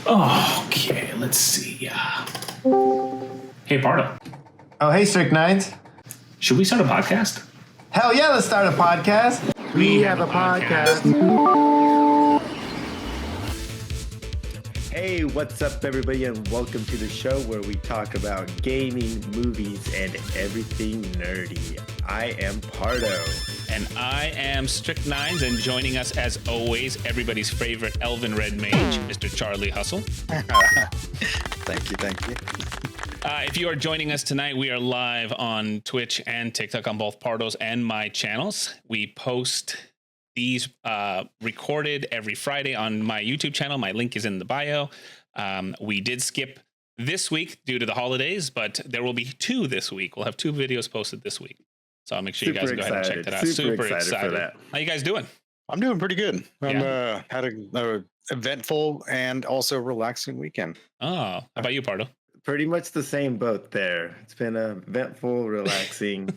Okay, let's see. Hey, Bardo. Oh, hey, Strict Nines. Should we start a podcast? Hell yeah, let's start a podcast. We have a podcast. Hey, what's up, everybody, and welcome to the show where we talk about gaming, movies, and everything nerdy. I am Pardo. And I am Strict Nines, and joining us, as always, everybody's favorite Elven Red Mage, Mr. Charlie Hustle. Thank you. If you are joining us tonight, we are live on Twitch and TikTok on both Pardo's and my channels. We post these recorded every Friday on my YouTube channel. My link is in the bio. We did skip this week due to the holidays, but there will be two this week. We'll have two videos posted this week. So I'll make sure you guys go ahead and check that out. Super excited for that. How you guys doing? I'm doing pretty good. I'm had a eventful and also relaxing weekend. Oh, how about you, Pardo? Pretty much the same boat there. It's been eventful, relaxing,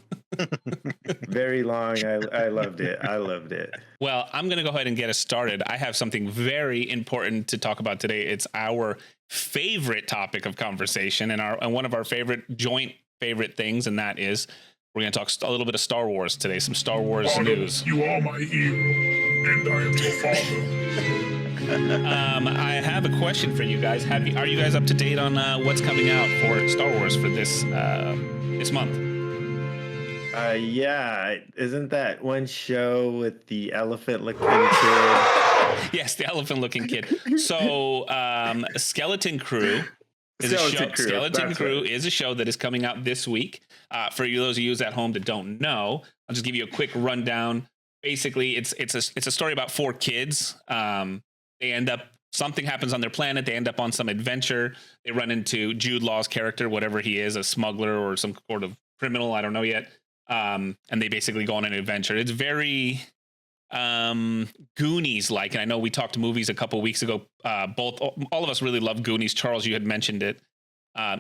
very long. I loved it. Well, I'm going to go ahead and get us started. I have something very important to talk about today. It's our favorite topic of conversation and one of our joint favorite things, and that is we're going to talk a little bit of Star Wars today, some Star Wars news. You are my hero, and I am your father. I have a question for you guys. Are you guys up to date on what's coming out for Star Wars for this month? Yeah, isn't that one show with the elephant-looking kid? Yes, the elephant-looking kid. So, Skeleton Crew. Skeleton Crew is a show that is coming out this week. For those of you at home that don't know, I'll just give you a quick rundown. Basically, it's a story about four kids. Something happens on their planet. They end up on some adventure. They run into Jude Law's character, whatever he is, a smuggler or some sort of criminal. I don't know yet. And they basically go on an adventure. It's very Goonies-like. And I know we talked movies a couple weeks ago. All of us really love Goonies. Charles, you had mentioned it.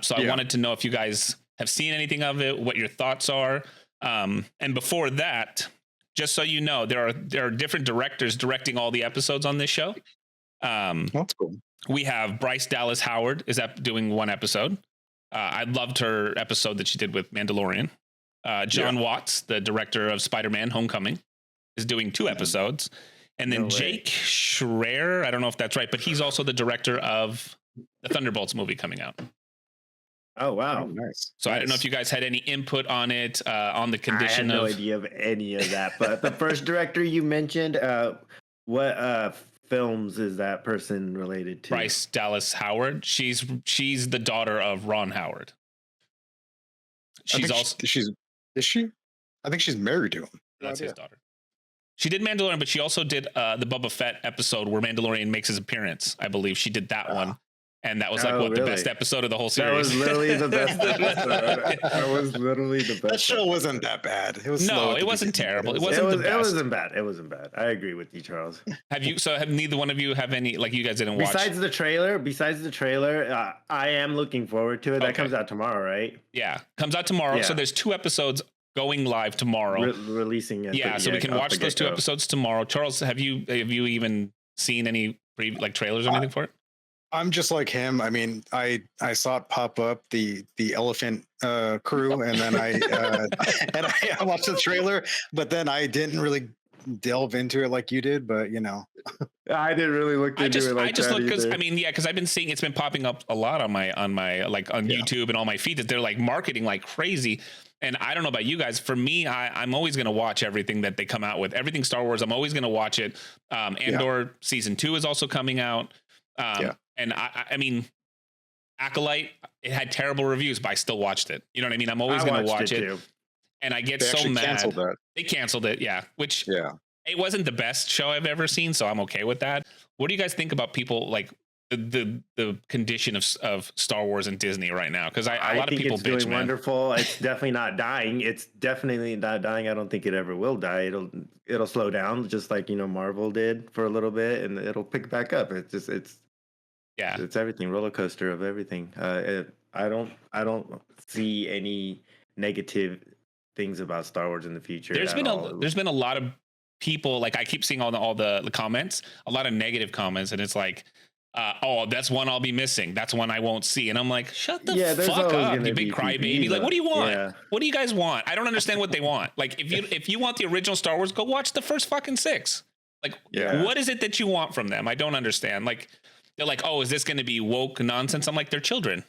So I wanted to know if you guys have seen anything of it, what your thoughts are. And before that, just so you know, there are different directors directing all the episodes on this show. That's cool. We have Bryce Dallas Howard is doing one episode. I loved her episode that she did with Mandalorian. John Watts, the director of Spider-Man: Homecoming, is doing two episodes. And then Jake Schreier, I don't know if that's right, but he's also the director of the Thunderbolts movie coming out. Oh, wow. Nice. So I don't know if you guys had any input on it, on the condition I had no idea of any of that. But the first director you mentioned, what films is that person related to? Bryce Dallas Howard. She's the daughter of Ron Howard. Is she? I think she's married to him. That's his daughter. She did Mandalorian, but she also did the Boba Fett episode where Mandalorian makes his appearance. I believe she did that one. And that was the best episode of the whole series. That was literally the best episode. That was literally the best. That show wasn't that bad. It was it wasn't terrible. It wasn't bad. It wasn't bad. I agree with you, Charles. Have neither one of you have any, like, you guys didn't watch? Besides the trailer, I am looking forward to it. That comes out tomorrow, right? Yeah, comes out tomorrow. Yeah. So there's two episodes going live tomorrow. Releasing it. Yeah, so we can watch those two episodes tomorrow. Charles, have you even seen any trailers or anything for it? I'm just like him. I mean, I saw it pop up, the elephant crew, and then I watched the trailer, but then I didn't really delve into it like you did. But I didn't really look into it. I just looked because because I've been seeing it's been popping up a lot on my on YouTube and all my feed that they're like marketing like crazy. And I don't know about you guys. For me, I'm always going to watch everything that they come out with. Everything Star Wars, I'm always going to watch it. Andor season 2 is also coming out. And I mean, Acolyte, it had terrible reviews, but I still watched it. You know what I mean? I'm always going to watch it. Too. And I get so mad. They canceled it, which it wasn't the best show I've ever seen, so I'm okay with that. What do you guys think about people like the condition of Star Wars and Disney right now? Because a lot of people it's bitch, doing wonderful. It's definitely not dying. It's definitely not dying. I don't think it ever will die. It'll slow down just like Marvel did for a little bit, and it'll pick back up. It's everything, roller coaster of everything. I don't see any negative things about Star Wars in the future. There's been a lot of people, like I keep seeing all the comments, a lot of negative comments, and it's like Oh, that's one I'll be missing. That's one I won't see. And I'm like, shut the Yeah, there's fuck always up, gonna you big be crybaby. people. Like, what do you want? Yeah. What do you guys want? I don't understand what they want. Like, if you want the original Star Wars, go watch the first fucking 6. Like, Yeah. what is it that you want from them? I don't understand. Like, they're like, oh, is this going to be woke nonsense? I'm like, they're children.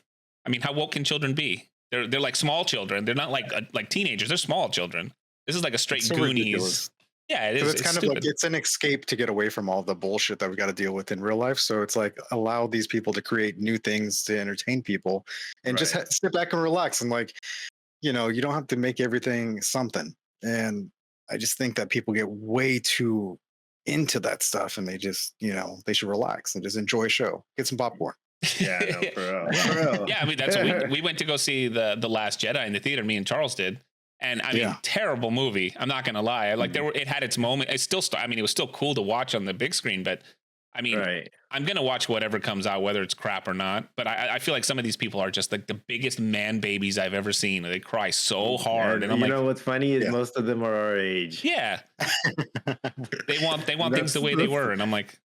I mean, how woke can children be? They're like small children. They're not like teenagers. They're small children. This is like a straight It's so Goonies. ridiculous. Yeah, it is. It's kind of like it's an escape to get away from all the bullshit that we got to deal with in real life. So it's like allow these people to create new things to entertain people, and just sit back and relax. And like, you don't have to make everything something. And I just think that people get way too into that stuff, and they just they should relax and just enjoy a show, get some popcorn. Yeah, no, for real. Yeah, I mean that's what we went to go see the Last Jedi in the theater. Me and Charles did. And I mean, terrible movie. I'm not gonna lie. Like it had its moment. It's still, I mean, it was still cool to watch on the big screen. But I mean, I'm gonna watch whatever comes out, whether it's crap or not. But I feel like some of these people are just like the biggest man babies I've ever seen. They cry so hard, and I'm like, what's funny is most of them are our age. Yeah, they want things the way they were, and I'm like,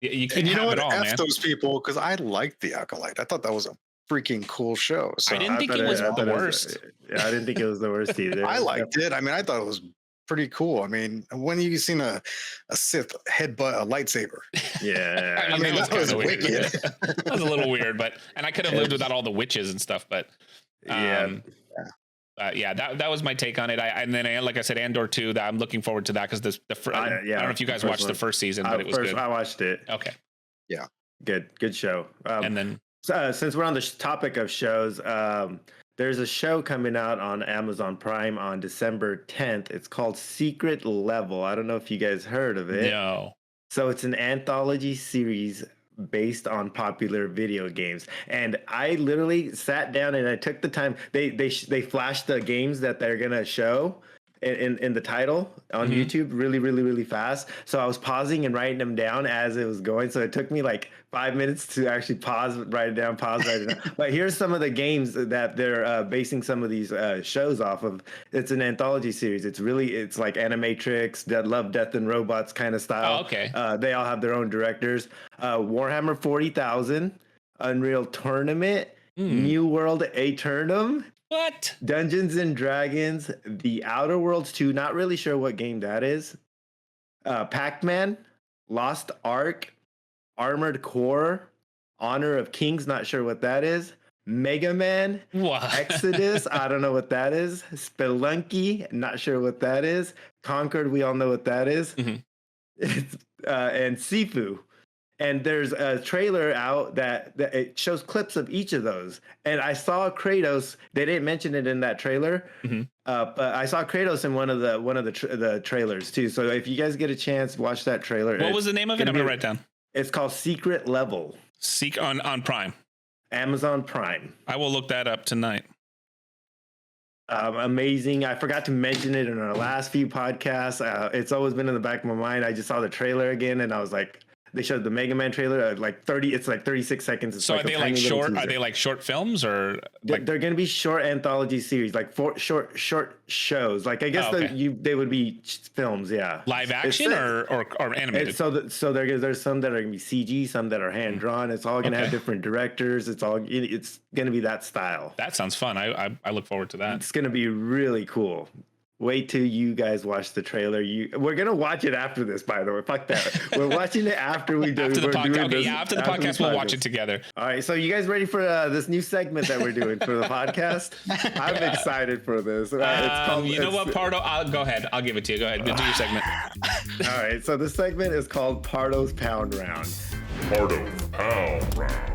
you can't have it all, man. Those people, because I liked The Acolyte. I thought that was a freaking cool show. So I didn't think it was the worst. I didn't think it was the worst either. I liked it. I mean, I thought it was pretty cool. I mean, when you seen a Sith headbutt a lightsaber? Yeah, I mean that was wicked. That was a little weird, and I could have lived without all the witches and stuff. But that was my take on it. And then, like I said, Andor 2. That I'm looking forward to that because I don't know if you guys watched the first season, but it was good. I watched it. Okay. Yeah. Good show. And then. Since we're on the topic of shows, there's a show coming out on Amazon Prime on December 10th. It's called Secret Level. I don't know if you guys heard of it. No. So it's an anthology series based on popular video games. And I literally sat down and I took the time. They flashed the games that they're going to show in the title on YouTube really, really, really fast. So I was pausing and writing them down as it was going. So it took me like 5 minutes to actually pause, write it down. But here's some of the games that they're basing some of these shows off of. It's an anthology series. It's like Animatrix, Love, Death, and Robots kind of style. Oh, okay. They all have their own directors. Warhammer 40,000, Unreal Tournament, New World Aeternum. What? Dungeons and Dragons, The Outer Worlds 2, not really sure what game that is. Pac-Man, Lost Ark, Armored Core, Honor of Kings, not sure what that is. Mega Man, Exodus, I don't know what that is. Spelunky, not sure what that is. Conquered, we all know what that is. And Sifu. And there's a trailer out that it shows clips of each of those. And I saw Kratos. They didn't mention it in that trailer, but I saw Kratos in one of the trailers too. So if you guys get a chance, watch that trailer. What was the name of it? I'm gonna write down. It's called Secret Level. On Prime. Amazon Prime. I will look that up tonight. Amazing. I forgot to mention it in our last few podcasts. It's always been in the back of my mind. I just saw the trailer again, and I was like. They showed the Mega Man trailer like 30. It's like 36 seconds. It's so like are they like short? Are they like short films or? They're going to be short anthology series, like short shows. Like I guess they would be films. Yeah, live action or animated. So there's some that are going to be CG, some that are hand drawn. It's all going to have different directors. It's going to be that style. That sounds fun. I look forward to that. It's going to be really cool. Wait till you guys watch the trailer. We're gonna watch it after this, by the way. Fuck that. We're watching it after we do. After the podcast. Okay, after the podcast, we'll watch it together. All right. So you guys ready for this new segment that we're doing for the podcast? I'm excited for this. What, Pardo? Go ahead. I'll give it to you. Go ahead. Do your segment. All right. So this segment is called Pardo's Pound Round. Pardo's Pound Round.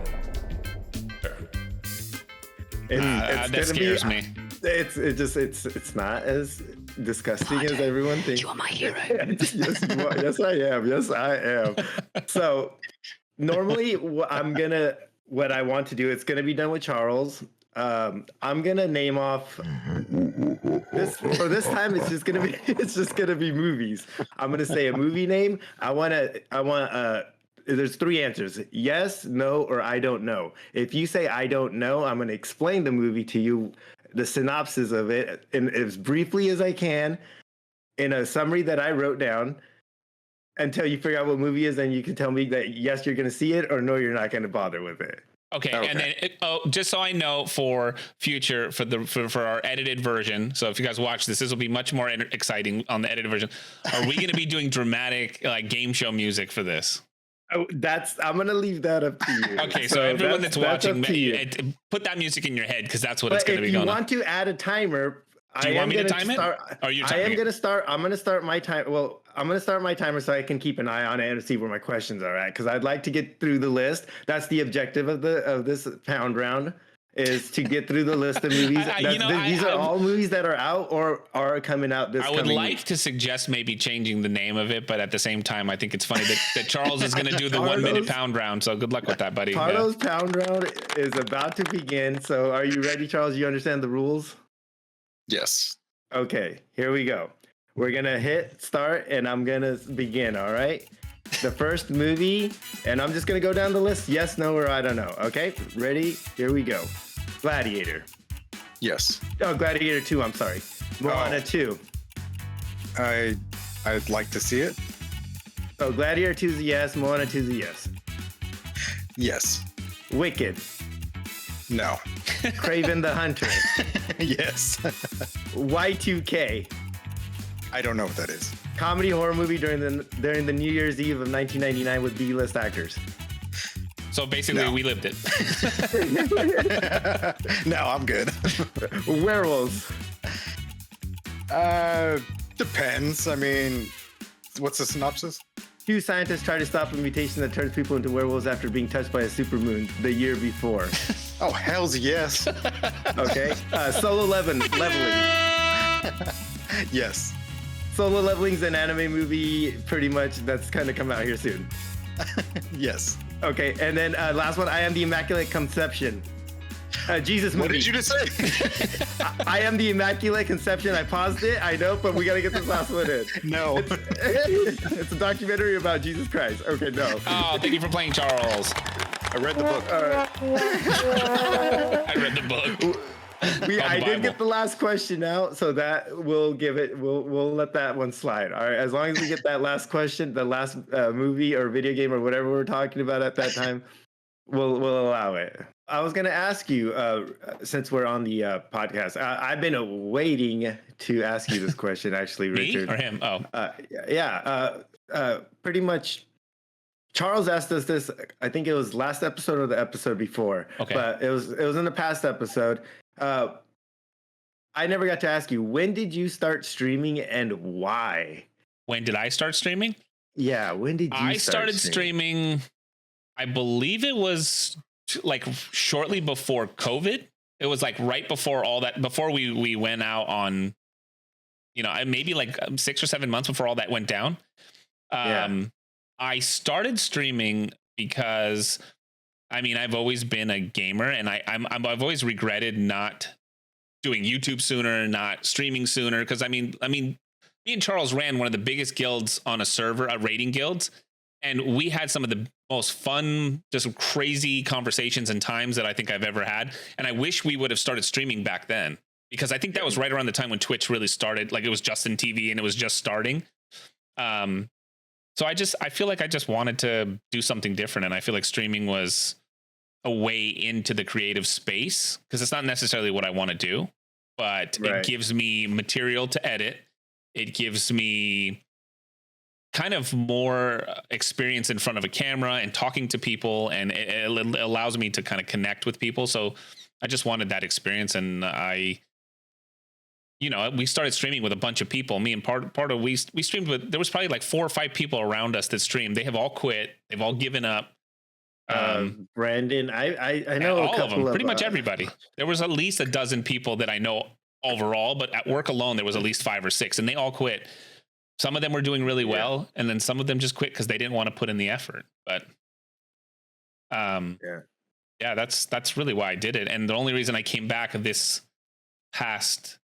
That scares me. It's not as disgusting as everyone thinks. You are my hero. Yes, I am. Yes, I am. So normally what I want to do, it's gonna be done with Charles. I'm gonna name off this for this time. It's just gonna be movies. I'm gonna say a movie name. I want there's 3 answers: yes, no, or I don't know. If you say I don't know, I'm gonna explain the movie to you. The synopsis of it, and as briefly as I can, in a summary that I wrote down, until you figure out what movie it is, and you can tell me that yes, you're going to see it, or no, you're not going to bother with it. Okay, and then just so I know for future for our edited version. So if you guys watch this, this will be much more exciting on the edited version. Are we going to be doing dramatic like game show music for this? Oh, I'm going to leave that up to you. Okay, so everyone that's watching, put that music in your head because that's what it's going to be going on. If you want to add a timer, do you want me to time it? Are you? I am going to start. I'm going to start my time. Well, I'm going to start my timer so I can keep an eye on it and see where my questions are at, because I'd like to get through the list. That's the objective of this pound round, is to get through the list of movies. These are all movies that are out or are coming out this. I would like to suggest maybe changing the name of it, but at the same time, I think it's funny that Charles is going to do the 1 minute pound round. So good luck with that, buddy. Pardo's pound round is about to begin. So are you ready, Charles? You understand the rules? Yes. Okay, here we go. We're going to hit start and I'm going to begin, all right? The first movie, and I'm just going to go down the list. Yes, no, or I don't know. Okay, ready? Here we go. Gladiator. Yes. Oh, Gladiator 2, I'm sorry. Moana 2. I'd like to see it. So Gladiator 2 is a yes, Moana 2 is a yes. Yes. Wicked. No. Kraven the Hunter. Yes. Y2K. I don't know what that is. Comedy horror movie during the New Year's Eve of 1999 with B-list actors. So basically, we lived it. No, I'm good. Werewolves. Depends. I mean, what's the synopsis? Two scientists try to stop a mutation that turns people into werewolves after being touched by a supermoon the year before. Oh, hell's yes. Okay. Solo Leveling. Yes. Solo Leveling's an anime movie, pretty much, that's kind of come out here soon. Yes. Okay, and then last one, I Am the Immaculate Conception. Jesus movie. What did you just say? I Am the Immaculate Conception. I paused it, I know, but we got to get this last one in. No. It's a documentary about Jesus Christ. Okay, no. Oh, thank you for playing, Charles. I read the book. I read the book. I did get the last question out, so that we'll let that one slide. All right, as long as we get that last question, the last movie or video game or whatever we're talking about at that time, we'll allow it. I was going to ask you, since we're on the podcast, I've been waiting to ask you this question, actually, Richard. Me or him? Oh, pretty much. Charles asked us this. I think it was last episode or the episode before. Okay, but it was in the past episode. I never got to ask you, when did you start streaming and why? When did I start streaming? Yeah, when did you I started streaming? I believe it was like shortly before COVID. It was like right before all that, before we went out on, maybe like 6 or 7 months before all that went down. I started streaming because I've always been a gamer, and I've always regretted not doing YouTube sooner, not streaming sooner. Because me and Charles ran one of the biggest guilds on a server, raiding guilds, and we had some of the most fun, just crazy conversations and times that I think I've ever had. And I wish we would have started streaming back then, because I think that was right around the time when Twitch really started. Like, it was Justin TV and it was just starting. So I feel like I just wanted to do something different, and I feel like streaming was a way into the creative space, because it's not necessarily what I want to do, but it gives me material to edit. It gives me kind of more experience in front of a camera and talking to people, and it allows me to kind of connect with people. So I just wanted that experience, and we started streaming with a bunch of people. Me and Pardo, we streamed with, there was probably like 4 or 5 people around us that streamed. They have all quit. They've all given up. Brandon, I know all of them, pretty much everybody. There was at least a dozen people that I know overall, but at work alone, there was at least 5 or 6, and they all quit. Some of them were doing really well, and then some of them just quit because they didn't want to put in the effort. But that's really why I did it. And the only reason I came back this past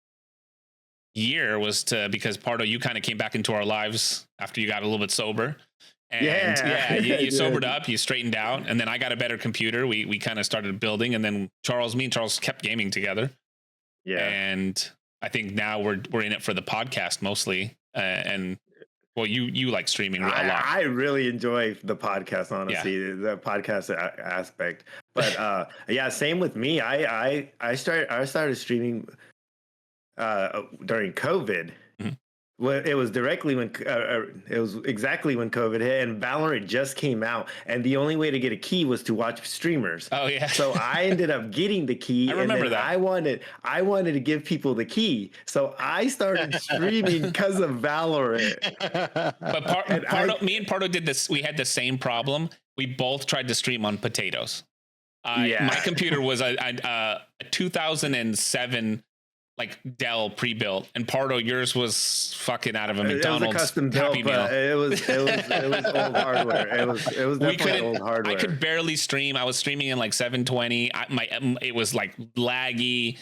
year was because Pardo, you kind of came back into our lives after you got a little bit sober. And you sobered up, you straightened out, and then I got a better computer. We kind of started building, and then me and Charles kept gaming together. Yeah. And I think now we're in it for the podcast mostly. And Well, you like streaming a lot. I really enjoy the podcast, honestly, the podcast aspect. But yeah, same with me. I started streaming during COVID. Mm-hmm. Well, it was directly when it was exactly when COVID hit, and Valorant just came out, and the only way to get a key was to watch streamers. Oh yeah. So I ended up getting the key. I remember and then that. I wanted to give people the key, so I started streaming because of Valorant. But me and Pardo did this. We had the same problem. We both tried to stream on potatoes. My computer was a 2007 like Dell pre-built, and Pardo, yours was fucking out of a McDonald's. It was a custom built, but it was old hardware. It was definitely old hardware. I could barely stream. I was streaming in like 720. It was like laggy.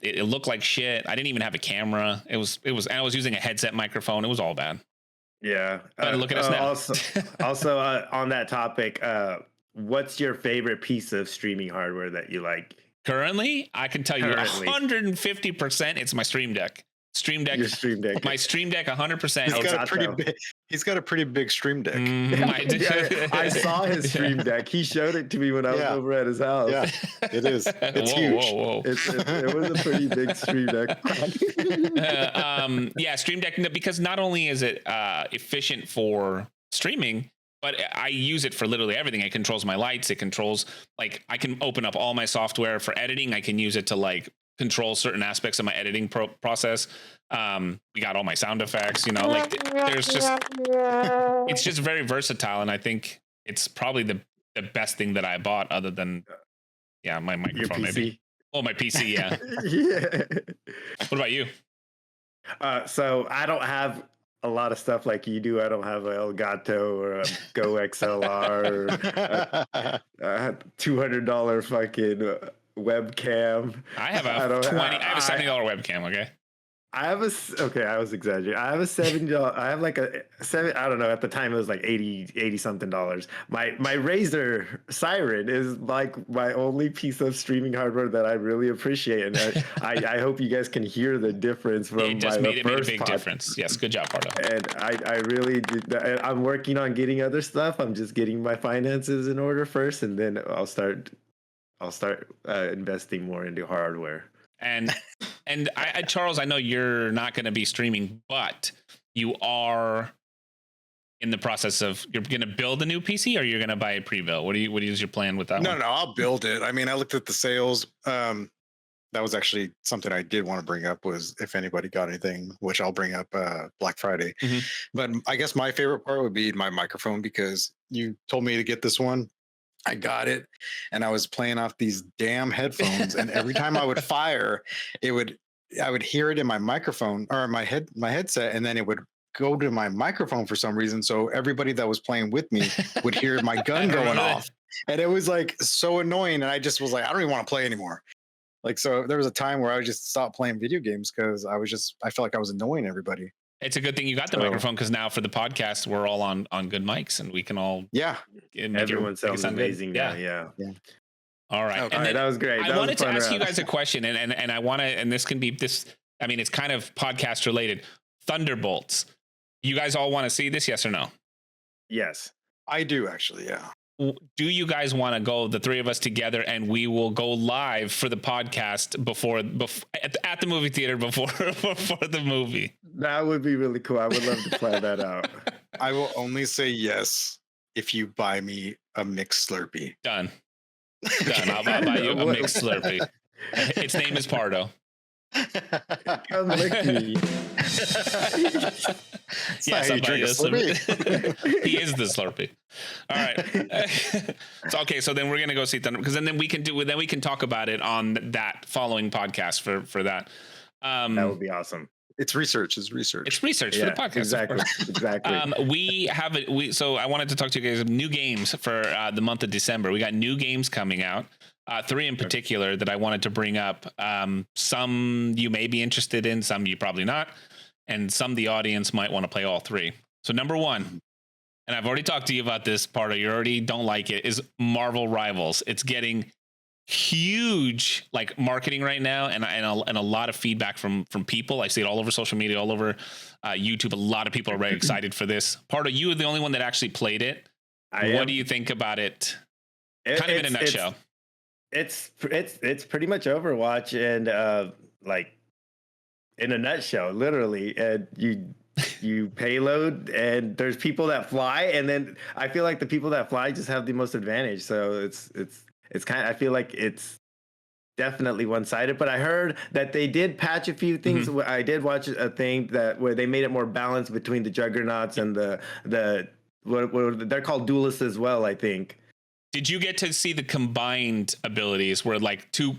It looked like shit. I didn't even have a camera. It was. I was using a headset microphone. It was all bad. Yeah. But look at us now. Also, on that topic, what's your favorite piece of streaming hardware that you like? Currently, I can tell you 150%. It's my Stream Deck. Your Stream Deck. My Stream Deck, 100%. He's got a pretty big Stream Deck. I saw his Stream Deck. He showed it to me when I was over at his house. Yeah, it is. It's huge. Whoa. It was a pretty big Stream Deck. Yeah, Stream Deck, because not only is it efficient for streaming, but I use it for literally everything. It controls my lights. It controls, like, I can open up all my software for editing. I can use it to like control certain aspects of my editing process. We got all my sound effects, like it's just very versatile. And I think it's probably the best thing that I bought, other than, my microphone, maybe. Oh, my PC. Yeah. Yeah. What about you? So I don't have a lot of stuff like you do. I don't have an Elgato or a Go XLR or a $200 fucking webcam. I have a $70 webcam. Okay. I was exaggerating. I have a $70. I have like a $7. I don't know. At the time, it was like $80 something. My Razer Siren is like my only piece of streaming hardware that I really appreciate, and I hope you guys can hear the difference from it made a big difference. Yes, good job, Pardo. And I really did. I'm working on getting other stuff. I'm just getting my finances in order first, and then I'll start investing more into hardware. And Charles, I know you're not going to be streaming, but you are in the process of, you're going to build a new PC, or you're going to buy a pre-built. What is your plan with that? No, I'll build it. I mean, I looked at the sales. That was actually something I did want to bring up, was if anybody got anything, which I'll bring up Black Friday. Mm-hmm. But I guess my favorite part would be my microphone, because you told me to get this one. I got it, and I was playing off these damn headphones, and every time I would fire, I would hear it in my microphone or my headset, and then it would go to my microphone for some reason. So everybody that was playing with me would hear my gun going off, and it was like so annoying. And I just was like, I don't even want to play anymore. Like, so there was a time where I just stopped playing video games because I felt like I was annoying everybody. It's a good thing you got the microphone, because now for the podcast, we're all on good mics, and we can all everyone sounds amazing now. Yeah. All right. Okay. All right, that was great. I wanted to ask you guys a question, and I want to, and this can be this. I mean, it's kind of podcast related. Thunderbolts. You guys all want to see this? Yes or no? Yes, I do actually. Yeah. Do you guys want to go, the three of us together, and we will go live for the podcast before at the movie theater before the movie? That would be really cool. I would love to plan that out. I will only say yes if you buy me a mixed Slurpee. Done. I'll buy you a mixed Slurpee. Its name is Pardo. Come lick me. Yes, I'll buy you Slurpee. He is the Slurpee. All right. So then we're gonna go see Thunder, because then we can talk about it on that following podcast for that. That would be awesome. It's research. It's research for the podcast. Exactly. So I wanted to talk to you guys new games for the month of December. We got new games coming out. 3 in particular that I wanted to bring up. Some you may be interested in, some you probably not, and some the audience might want to play all 3. So number 1, and I've already talked to you about this, Pardo, you already don't like it, is Marvel Rivals. It's getting huge like marketing right now, and a lot of feedback from people. I see it all over social media, all over YouTube. A lot of people are very excited for this. Pardo, you are the only one that actually played it. What do you think about it? Kind of in a nutshell. It's pretty much Overwatch, and like in a nutshell, literally. And you payload, and there's people that fly, and then I feel like the people that fly just have the most advantage. So it's kind of, I feel like it's definitely one-sided, but I heard that they did patch a few things. I did watch a thing where they made it more balanced between the juggernauts and the what they're called duelists as well, I think. Did you get to see the combined abilities where like two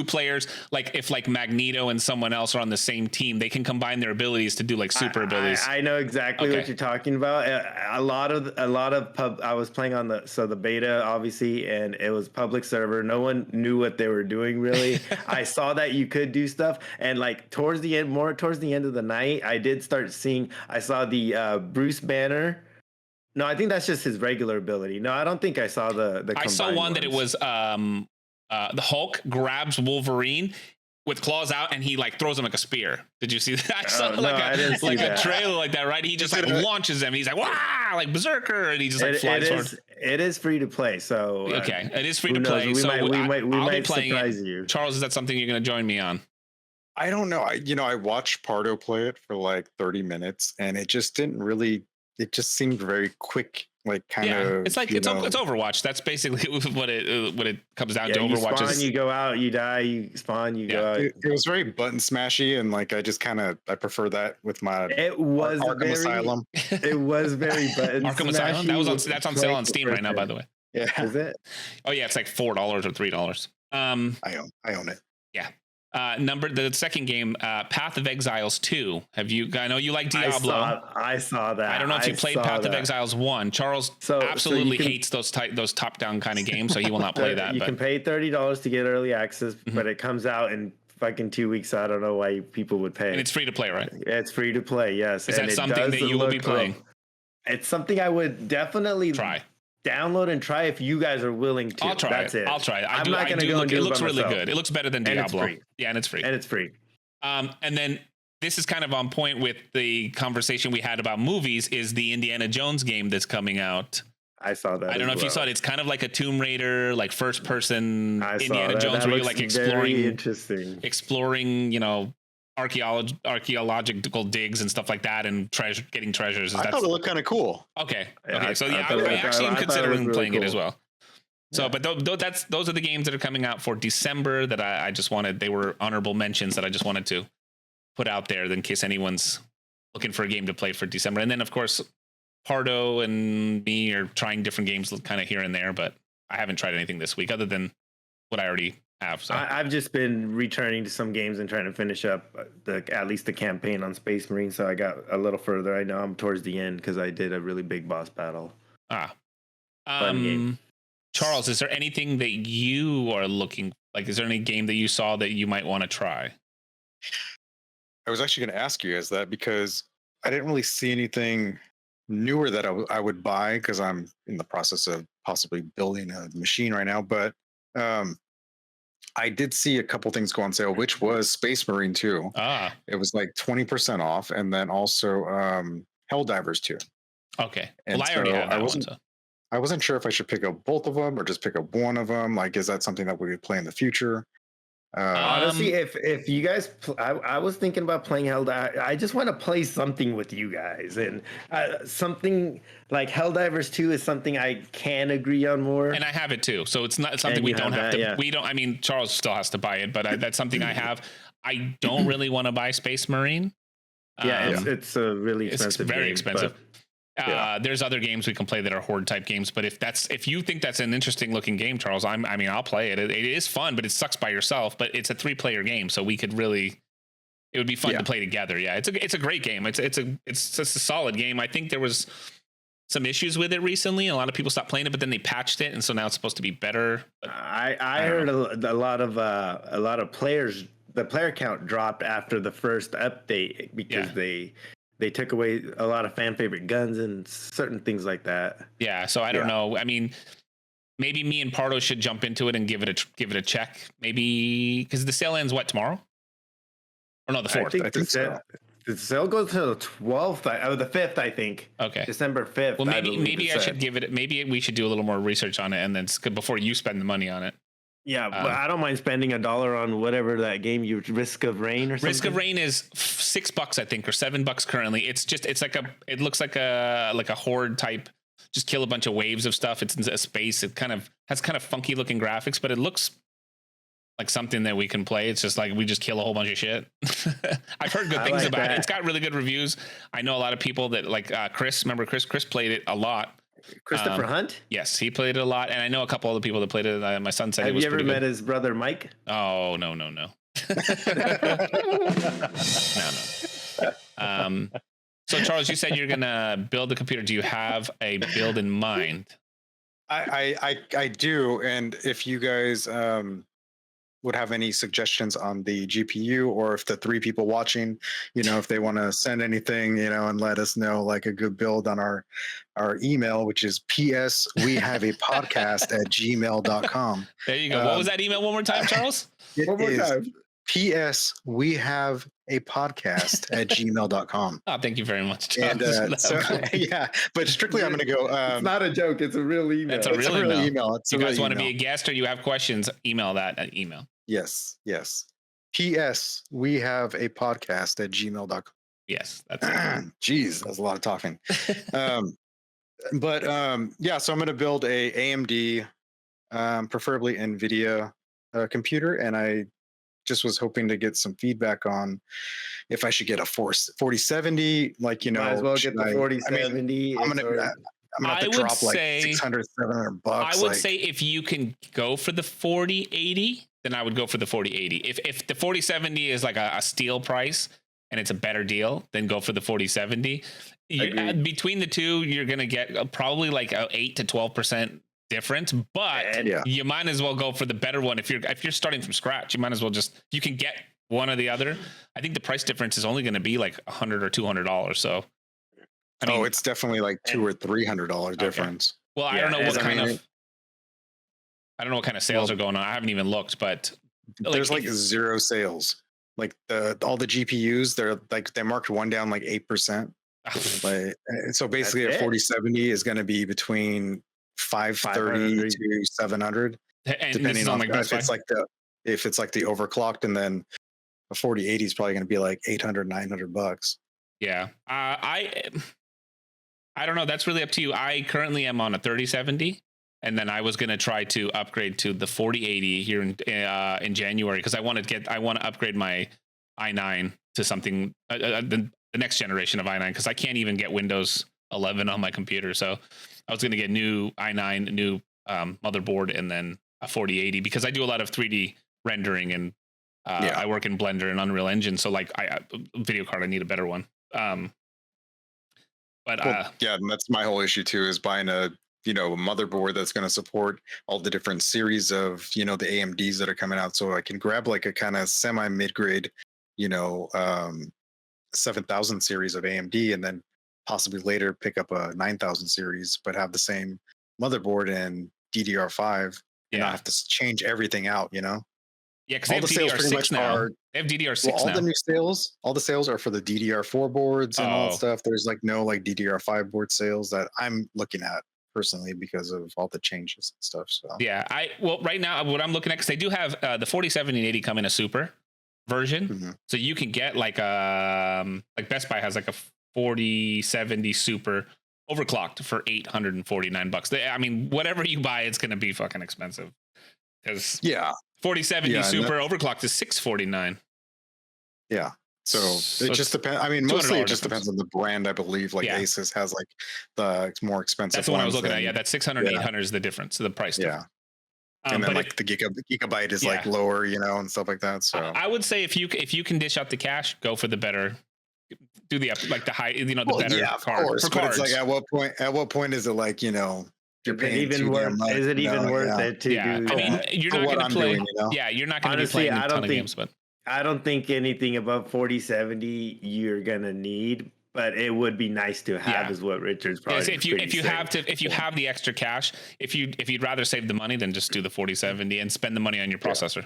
players, like if like Magneto and someone else are on the same team, they can combine their abilities to do like super abilities? I know exactly what you're talking about. A lot of I was playing on the beta, obviously, and it was public server. No one knew what they were doing really. I saw that you could do stuff, and like towards the end of the night, I did start seeing. I saw the Bruce Banner. No, I think that's just his regular ability. No, I don't think I saw the I saw one that it was the Hulk grabs Wolverine with claws out, and he like throws him like a spear. Did you see that? I saw a trailer like that, right? He just like launches him. He's like, wow, like berserker, and he just like flies forward. It is free to play, so okay, it is free to play. We might play surprise you. Charles, is that something you're going to join me on? I don't know. I watched Pardo play it for like 30 minutes, and it just didn't really. It just seemed very quick, like kind of. It's like it's Overwatch. That's basically what it comes down to. You Overwatch spawn, you go out, you die, you spawn, you go out. It was very button smashy, and like I just kind of prefer that with my. It was Arkham Asylum. It was very button Arkham Asylum. That's on sale on Steam right now, by the way. Yeah, is it? Oh yeah, it's like $4 or $3. I own it. Yeah. The second game, Path of Exiles 2. I know you like Diablo. I saw that. I don't know if you played Path of Exiles 1. Charles absolutely hates those top-down kind of games, so he will not play that. You can pay $30 to get early access, but it comes out in fucking 2 weeks. So I don't know why people would pay. And it's free to play, right? It's free to play, yes. Is that something that you will be playing? It's something I would definitely try. Download and try if you guys are willing to. I'll try. That's it. I'll try it. I'm not going to go and do it. It looks really myself. good. It looks better than Diablo. And it's free. Yeah, and it's free. And it's free. And then this is kind of on point with the conversation we had about movies. Is the Indiana Jones game that's coming out? I saw that. I don't know if you saw it. It's kind of like a Tomb Raider, like first person Indiana Jones, where you're like exploring, archaeological digs and stuff like that, and getting treasures. I thought it looked kind of cool. Okay. So I actually am considering playing it as well. So, but those are the games that are coming out for December that I just wanted. They were honorable mentions that I just wanted to put out there in case anyone's looking for a game to play for December. And then, of course, Pardo and me are trying different games kind of here and there, but I haven't tried anything this week other than what I already have. So I've just been returning to some games and trying to finish up at least the campaign on Space Marine. So I got a little further. I know I'm towards the end because I did a really big boss battle. Fun game. Charles, is there anything that you are looking like? Is there any game that you saw that you might want to try? I was actually going to ask you guys that because I didn't really see anything newer that I would buy because I'm in the process of possibly building a machine right now. But I did see a couple things go on sale, which was Space Marine 2. It was like 20% off, and then also Helldivers 2. Okay. And well, I already have that one. So. I wasn't sure if I should pick up both of them or just pick up one of them. Like, is that something that we would play in the future? Honestly, if you guys, I was thinking about playing Helldivers. I just want to play something with you guys, and something like Helldivers 2 is something I can agree on more. And I have it too, so it's not something we don't have to. Yeah. We don't. I mean, Charles still has to buy it, but that's something I have. I don't really want to buy Space Marine. It's a really expensive. It's very game, expensive. There's other games we can play that are horde type games, but if you think that's an interesting looking game, Charles, I'll play it. It is fun, but it sucks by yourself. But it's a 3-player game, so it would be fun to play together. Yeah, it's a great game. It's a solid game. I think there was some issues with it recently. A lot of people stopped playing it, but then they patched it, and so now it's supposed to be better. But I heard a lot of players. The player count dropped after the first update because they took away a lot of fan favorite guns and certain things like that. Yeah, so I don't know. I mean, maybe me and Pardo should jump into it and give it a check. Maybe because the sale ends what, tomorrow? Or no, the 4th. I think so. The sale goes to the 12th, or the 5th, I think. Okay. December 5th. Well, maybe I should give it. Maybe we should do a little more research on it, and then before you spend the money on it. Yeah, but I don't mind spending $1 on whatever that game. You Risk of Rain or something. Risk of Rain is $6, I think, or $7 currently. It looks like a horde type. Just kill a bunch of waves of stuff. It's in a space. It has kind of funky looking graphics, but it looks like something that we can play. It's just like we just kill a whole bunch of shit. I've heard good things about it. It's got really good reviews. I know a lot of people that like Chris. Remember Chris? Chris played it a lot. Christopher Hunt? Yes, he played it a lot, and I know a couple other people that played it. My son said it was pretty good. Have you ever met his brother Mike? Oh no. No. So Charles, you said you're gonna build the computer. Do you have a build in mind? I do, and if you guys would have any suggestions on the GPU, or if the 3 people watching, if they want to send anything, and let us know like a good build on our email, which is pswehaveapodcast@gmail.com. There you go. What was that email one more time, Charles? One more time. pswehaveapodcast@gmail.com. Oh, thank you very much, Charles. And yeah, but strictly I'm going to go. It's not a joke. It's a real email. It's a real email. It's you guys want to email. be a guest or you have questions, email that email. Yes. pswehaveapodcast@gmail.com. Yes, that's Jeez, that's a lot of talking. But yeah, so I'm going to build a AMD, preferably NVIDIA computer, and I just was hoping to get some feedback on if I should get a 4070, like, Might as well get the 4070. I'm gonna have to drop like $600, $700. I would say if you can go for the 4080, then I would go for the 4080. If the 4070 is like a steal price and it's a better deal, then go for the 4070. Between the two, you're gonna get probably like a 8 to 12% difference, but you might as well go for the better one. If you're starting from scratch, you might as well you can get one or the other. I think the price difference is only going to be like $100 or $200. So, I mean, it's definitely like $200 or $300 difference. Well, I don't know what kind of sales are going on. I haven't even looked, but there's like zero sales. Like all the GPUs, they marked one down like 8%. So basically, a 4070 is going to be between 530 to 700, depending on if it's like the overclocked, and then a 4080 is probably going to be like $800, $900. Yeah, I don't know. That's really up to you. I currently am on a 3070, and then I was going to try to upgrade to the 4080 here in January because I want to upgrade my i9 to something the next generation of i9 because I can't even get Windows 11 on my computer. So I was going to get new i9, new motherboard, and then a 4080 because I do a lot of 3D rendering and I work in Blender and Unreal Engine. So like video card, I need a better one. And that's my whole issue too, is buying a motherboard that's going to support all the different series of, the AMDs that are coming out. So I can grab like a kind of semi mid-grade, 7000 series of AMD, and then possibly later pick up a 9000 series, but have the same motherboard and DDR5 and not have to change everything out, Yeah, because they have DDR6 now. They have DDR6 now. All the sales are for the DDR4 boards and all that stuff. There's like no like DDR5 board sales that I'm looking at personally because of all the changes and stuff. So right now what I'm looking at, because they do have the 4070 and 80 come in a super version, so you can get like Best Buy has like a 4070 super overclocked for $849. I mean, whatever you buy, it's going to be fucking expensive. Because 4070 super overclocked is $649. Yeah. So it just depends. I mean, mostly it just depends on the brand. I believe like Asus has like the more expensive. That's the one I was looking at. Yeah, that 600, 800 is the difference. The price. Yeah. And then like the gigabyte is like lower, and stuff like that. So I would say if you can dish out the cash, go for the better. Do the high, the better card. Of course, for but cards. it's like at what point is it like you're paying even worth? Is it even worth it to do? I mean, you're not going to play. Yeah, you're not going to be playing a ton of games, but I don't think anything above 4070 you're gonna need. but it would be nice to have, is what Richard's probably. If you have the extra cash, if you'd rather save the money, then just do the 4070 and spend the money on your processor.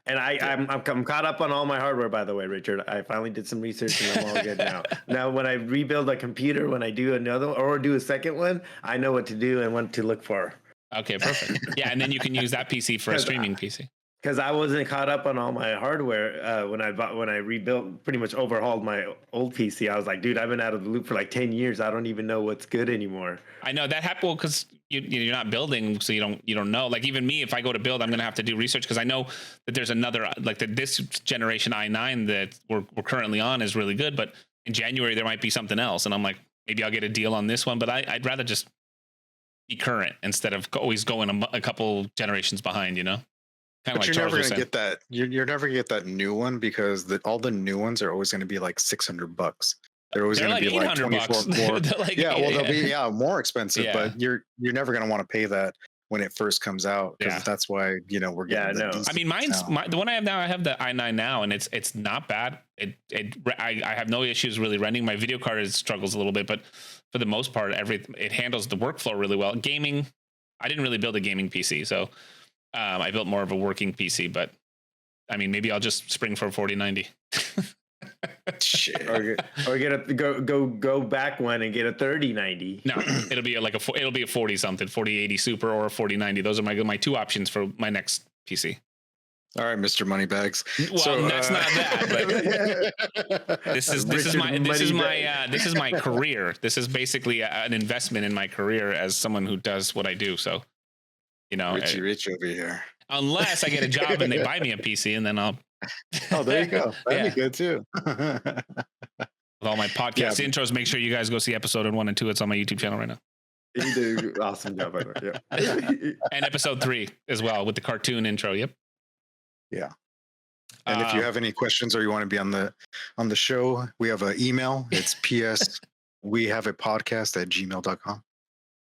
And I'm caught up on all my hardware, by the way, Richard. I finally did some research and I'm all good now. Now, when I rebuild a computer, when I do another or do a second one, I know what to do and what to look for. Okay, perfect. Yeah, and then you can use that PC for a streaming PC. Because I wasn't caught up on all my hardware when I rebuilt, pretty much overhauled my old PC. I was like, dude, I've been out of the loop for like 10 years. I don't even know what's good anymore. I know that happened because you're not building, so you don't know. Like even me, if I go to build, I'm gonna have to do research because I know that there's another this generation i9 that we're currently on is really good, but in January there might be something else, and I'm like, maybe I'll get a deal on this one. But I'd rather just be current instead of always going a couple generations behind, you know. But like you're never going to get that. You're never going to get that new one because all the new ones are always going to be like $600. They're always going to be like 24 more. Like, they'll be more expensive, but you're never going to want to pay that when it first comes out because that's why we're getting. I mean, the one I have now. I have the i9 now, and it's not bad. I have no issues really renting. My video card struggles a little bit, but for the most part, it handles the workflow really well. Gaming, I didn't really build a gaming PC, so. I built more of a working PC, but I mean, maybe I'll just spring for a 4090. Shit. Or go back one and get a 3090. No, it'll be a 40 something, 4080 Super or a 4090. Those are my two options for my next PC. All right, Mr. Moneybags. Well, that's not that. But this is my career. This is basically an investment in my career as someone who does what I do. So. Rich over here. Unless I get a job and they buy me a PC, and then I'll. Oh, there you go. That'd be good too. With all my podcast intros, make sure you guys go see episode 1 and 2. It's on my YouTube channel right now. You did an awesome job, by the way. Yeah. And episode 3 as well with the cartoon intro. Yep. Yeah. And if you have any questions or you want to be on the show, we have an email. It's pswehaveapodcast@gmail.com.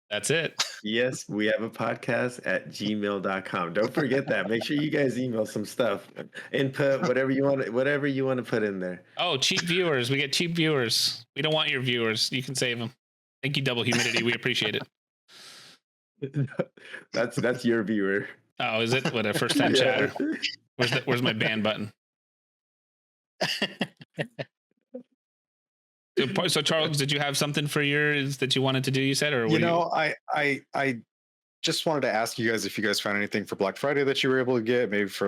That's it. Yes, we have a podcast at gmail.com. Don't forget that. Make sure you guys email some stuff, input, whatever you want to put in there. Oh, cheap viewers. We get cheap viewers. We don't want your viewers. You can save them. Thank you, Double Humidity. We appreciate it. That's your viewer. Oh, is it? What a first time chatter. Where's my ban button? So Charles, did you have something for yours that you wanted to do? You said, or I just wanted to ask you guys if you guys found anything for Black Friday that you were able to get, maybe for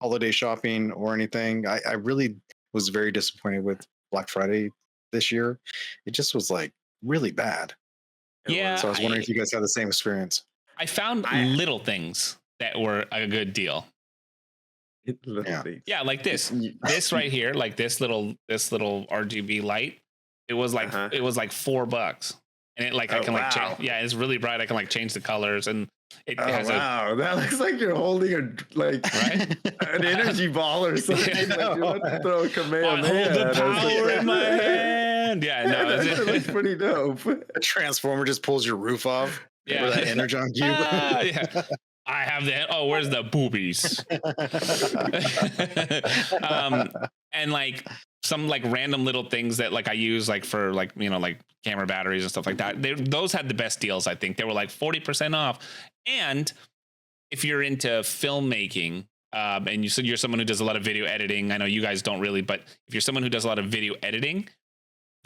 holiday shopping or anything. I really was very disappointed with Black Friday this year. It just was like really bad. Yeah. So I was wondering if you guys had the same experience. I found little things that were a good deal. Yeah, like this right here, like this little RGB light. It was like $4, and it I can change. Yeah, it's really bright. I can change the colors, and it has that looks like you're holding an energy ball or something. Yeah. Like you're about to throw a command. Hold the power in my hand. Yeah, no, it looks pretty dope. A transformer just pulls your roof off. Yeah, that Energon cube. Yeah. I have where's the boobies? And some random little things that I use for camera batteries and stuff like that. Those had the best deals. I think they were 40% off. And if you're into filmmaking, and you said you're someone who does a lot of video editing, I know you guys don't really, but if you're someone who does a lot of video editing,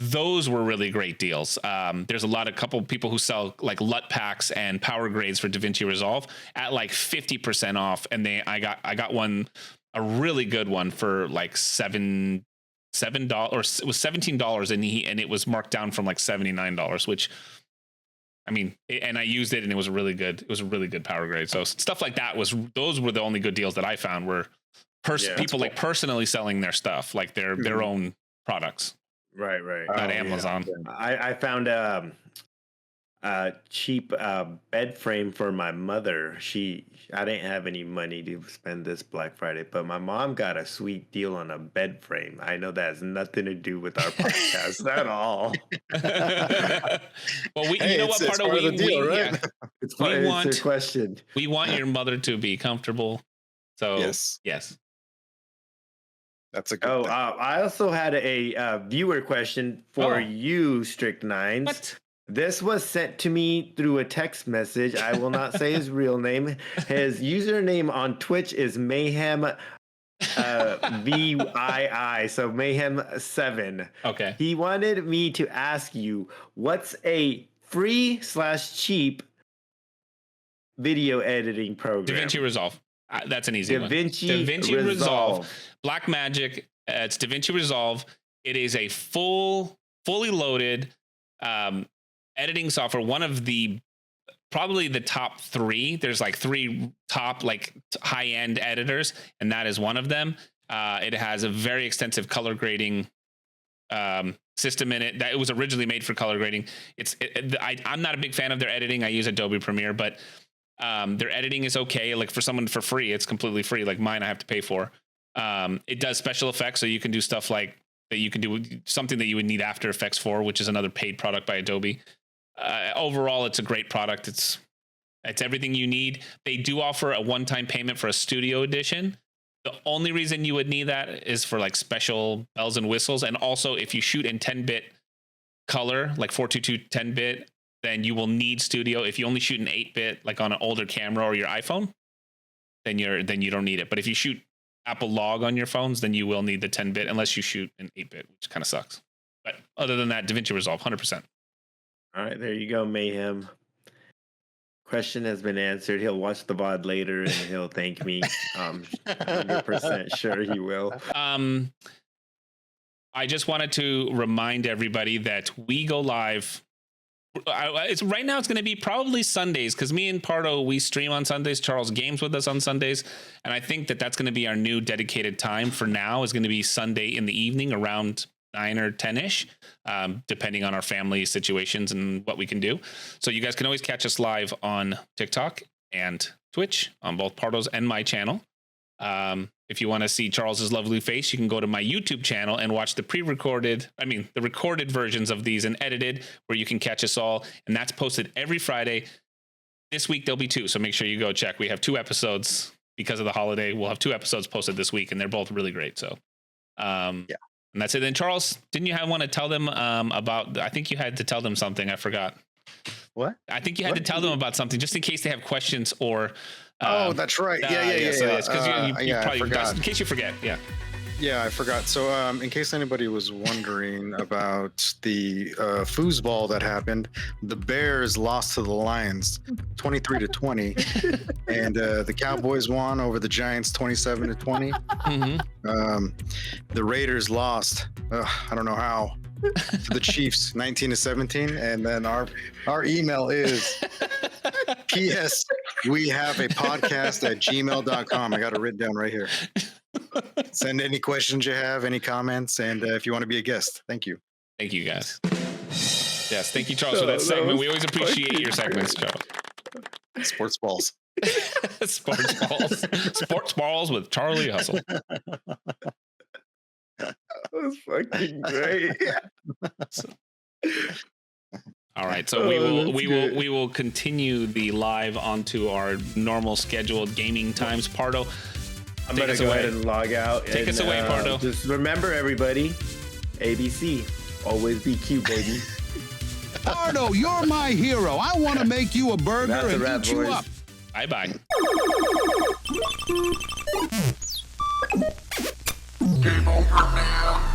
those were really great deals. There's a couple people who sell LUT packs and power grades for DaVinci Resolve at 50% off. And I got one, a really good one for $7 or it was $17, and it was marked down from $79, which I mean, and I used it and it was really good. It was a really good power grade. So stuff like that those were the only good deals that I found were people personally selling their stuff, their own products. Right. Not Amazon. Yeah. I found a cheap bed frame for my mother. I didn't have any money to spend this Black Friday, but my mom got a sweet deal on a bed frame. I know that has nothing to do with our podcast at all. Well, you know what part of the deal, right? Yeah. It's your question. We want your mother to be comfortable. So yes. That's a good Oh, thing. I also had a viewer question for Oh. you, Strict Nines. What? This was sent to me through a text message. I will not say his real name. His username on Twitch is Mayhem VII, so Mayhem 7. Okay. He wanted me to ask you, what's a free/cheap video editing program? DaVinci Resolve. That's an easy one. DaVinci Resolve. Blackmagic. It's DaVinci Resolve. It is a fully loaded editing software. One of probably the top 3. There's like 3 top high end editors, and that is one of them. It has a very extensive color grading system in it. That it was originally made for color grading. I'm not a big fan of their editing. I use Adobe Premiere, but their editing is okay. Like for someone for free, it's completely free. Like mine, I have to pay for. It does special effects, so you can do stuff like that. You can do something that you would need After Effects for, which is another paid product by Adobe. Overall, it's a great product. It's everything you need. They do offer a one-time payment for a studio edition. The only reason you would need that is for like special bells and whistles, and also if you shoot in 10-bit color, like 422 10-bit. Then you will need studio. If you only shoot in 8-bit, like on an older camera or your iPhone, then you don't need it. But if you shoot Apple Log on your phones, then you will need the 10-bit unless you shoot in 8-bit, which kind of sucks. But other than that, DaVinci Resolve, 100%. All right, there you go, Mayhem. Question has been answered. He'll watch the VOD later and he'll thank me. 100% sure he will. I just wanted to remind everybody that we go live. Right now it's going to be probably Sundays, because me and Pardo, we stream on Sundays. Charles games with us on Sundays, and I think that's going to be our new dedicated time for now. Is going to be Sunday in the evening around 9 or 10ish, depending on our family situations and what we can do. So you guys can always catch us live on TikTok and Twitch on both Pardo's and my channel. If you want to see Charles's lovely face, you can go to my YouTube channel and watch the the recorded versions of these and edited, where you can catch us all. And that's posted every Friday. This week, there'll be 2. So make sure you go check. We have 2 episodes because of the holiday. We'll have 2 episodes posted this week, and they're both really great. So, yeah. And that's it. Then Charles, didn't you want to tell them about, I think you had to tell them something. I forgot. What? I think you had to tell them about something just in case they have questions or. Oh, that's right. Yeah. So it's because you I probably forgot. in case you forget. Yeah. Yeah, I forgot. So, in case anybody was wondering about the foosball that happened, the Bears lost to the Lions, 23-20, and the Cowboys won over the Giants, 27-20. Mm-hmm. The Raiders lost. I don't know how. To the Chiefs, 19-17, and then our email is PS. We have a podcast at gmail.com. I got it written down right here. Send any questions you have, any comments, and if you want to be a guest, thank you. Thank you, guys. Yes, thank you, Charles, for that segment. We always appreciate your segments, Charles. Sports balls. Sports balls with Charlie Hustle. That was fucking great. All right, so we will continue the live onto our normal scheduled gaming times. Pardo, I'm gonna go ahead and log out. Take us away, Pardo. Just remember, everybody, ABC, always be cute, baby. Pardo, you're my hero. I want to make you a burger That's a and wrap, eat you boys. up. Bye-bye. Game over, man.